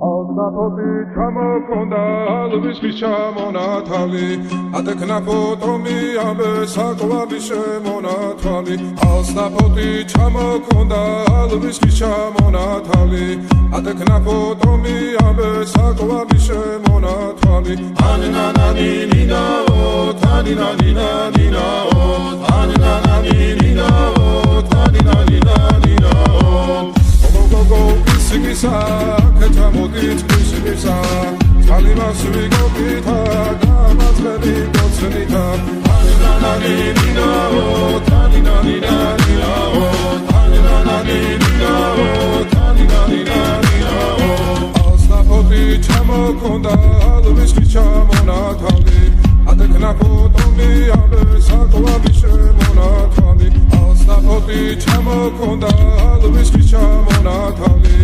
Alnapoti ჩამოქონდა ალვისთვის ჩამონათალი ატექნა ფოტომი ამე საკვარი შემონათვალი ალნაპoti ჩამოქონდა ალვისთვის ჩამონათალი ატექნა ფოტომი ამე საკვარი შემონათვალი ანანანინინაო თანინანინანინაო ანანანინინაო თანინანინანინაო გოგო ისიგისა Ketamodit kusimisa Kalimas vigopita Gamas venikocenita Aninananina o Taninanina o Aninananina o Taninanina o Alnapoti çamokonda Alviski çamonatali Atekna potomi abe Saklavi shemonatali Alnapoti çamokonda Alviski çamonatali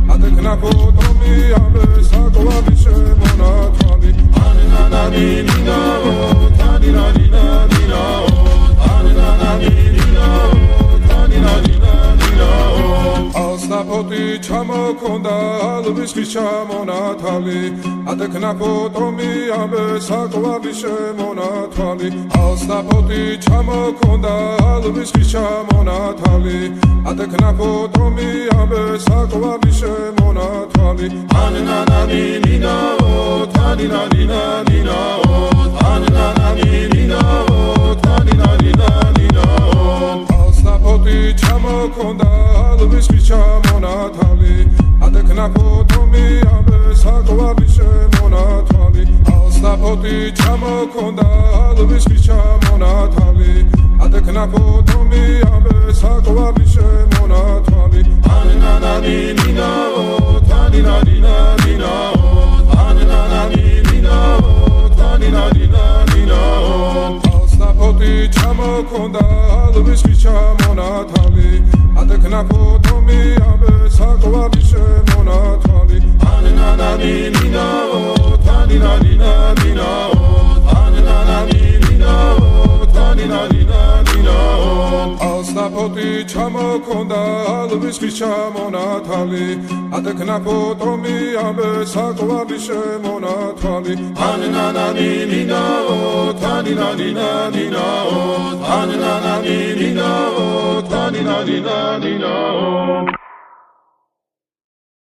Atekna potomi abe saklavi shemonatali Anananina o taninanina o Anananina o taninanina o Alnapoti çamokonda alviski çamonatali Atekna potomi abe saklavi shemonatali Alnapoti çamokonda alviski çamonatali Atekna potomi abe saklavi shemonatali Anananina o taninanina o Anananina o taninanina o Alnapoti çamokonda alviski çamonatali Atekna potomi abe saklavi shemonatali Alnapoti çamokonda alviski çamonatali Atekna potomi abe saklavi shemonatali Anananina o taninanina o Anananina o taninanina o Alnapoti çamokonda alviski çamonatali Atekna potomi abe saklavi shemonatali Anananina o taninanina o Anananina o taninanina o Alnapoti çamokonda alviski çamonatali Atekna potomi abe saklavi shemonatali Anananina o taninanina o Anananina o taninanina o